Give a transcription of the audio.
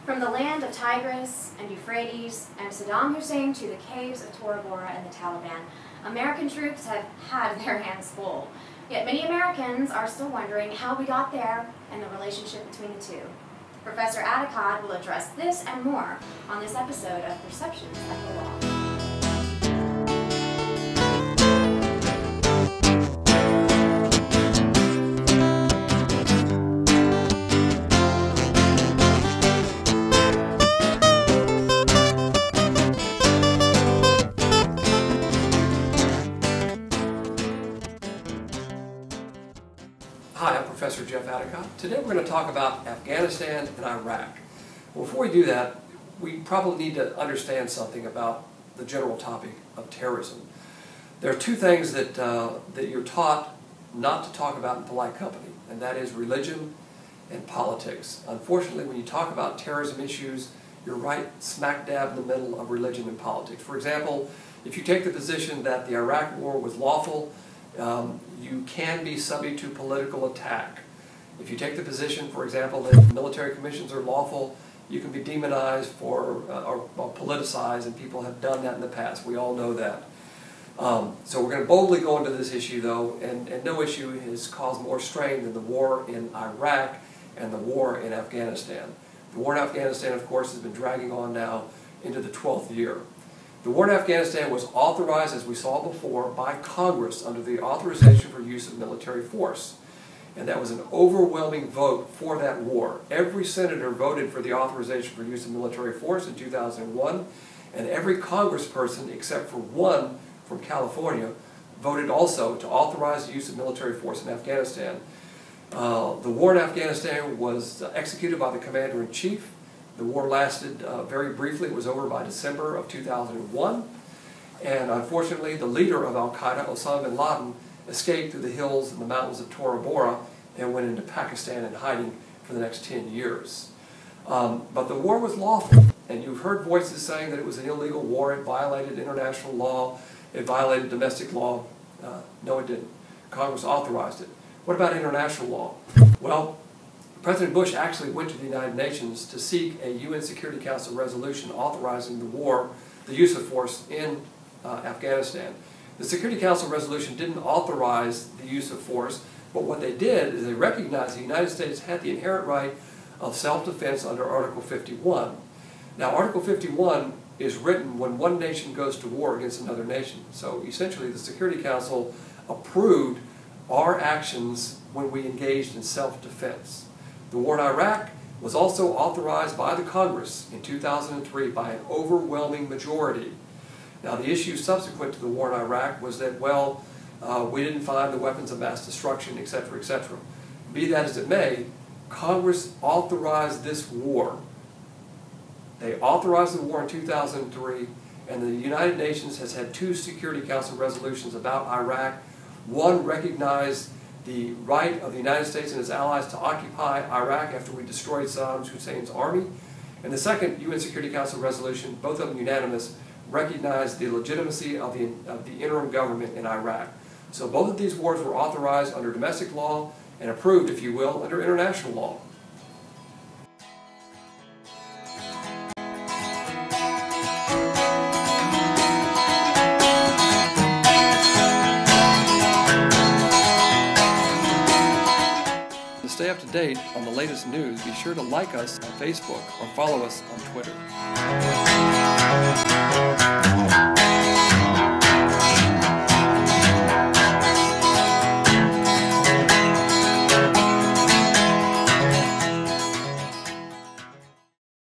From the land of Tigris and Euphrates and Saddam Hussein to the caves of Tora Bora and the Taliban, American troops have had their hands full. Yet many Americans are still wondering how we got there and the relationship between the two. Professor Addicott will address this and more on this episode of Perceptions of the Law. Hi, I'm Professor Jeff Addicott. Today we're going to talk about Afghanistan and Iraq. Before we do that, we probably need to understand something about the general topic of terrorism. There are two things that you're taught not to talk about in polite company, and that is religion and politics. Unfortunately, when you talk about terrorism issues, you're right smack dab in the middle of religion and politics. For example, if you take the position that the Iraq war was lawful, you can be subject to political attack. If you take the position, for example, that military commissions are lawful, you can be demonized or politicized, and people have done that in the past. We all know that. So we're going to boldly go into this issue, though, and no issue has caused more strain than the war in Iraq and the war in Afghanistan. The war in Afghanistan, of course, has been dragging on now into the 12th year. The war in Afghanistan was authorized, as we saw before, by Congress under the Authorization for Use of Military Force. And that was an overwhelming vote for that war. Every senator voted for the authorization for use of military force in 2001, and every congressperson, except for one from California, voted also to authorize the use of military force in Afghanistan. The war in Afghanistan was executed by the Commander-in-Chief. The war lasted very briefly. It was over by December of 2001. And unfortunately, the leader of al-Qaeda, Osama bin Laden, escaped through the hills and the mountains of Tora Bora and went into Pakistan in hiding for the next 10 years. But the war was lawful, and you've heard voices saying that it was an illegal war, it violated international law, it violated domestic law. No, it didn't. Congress authorized it. What about international law? Well, President Bush actually went to the United Nations to seek a UN Security Council resolution authorizing the war, the use of force in Afghanistan. The Security Council resolution didn't authorize the use of force, but what they did is they recognized the United States had the inherent right of self-defense under Article 51. Now, Article 51 is written when one nation goes to war against another nation. So essentially, the Security Council approved our actions when we engaged in self-defense. The war in Iraq was also authorized by the Congress in 2003 by an overwhelming majority. Now, the issue subsequent to the war in Iraq was that, well, we didn't find the weapons of mass destruction, etc., etc. Be that as it may, Congress authorized this war. They authorized the war in 2003, and the United Nations has had two Security Council resolutions about Iraq. One recognized the right of the United States and its allies to occupy Iraq after we destroyed Saddam Hussein's army. And the second UN Security Council resolution, both of them unanimous, recognized the legitimacy of the interim government in Iraq. So both of these wars were authorized under domestic law and approved, if you will, under international law. To stay up to date on the latest news, be sure to like us on Facebook or follow us on Twitter.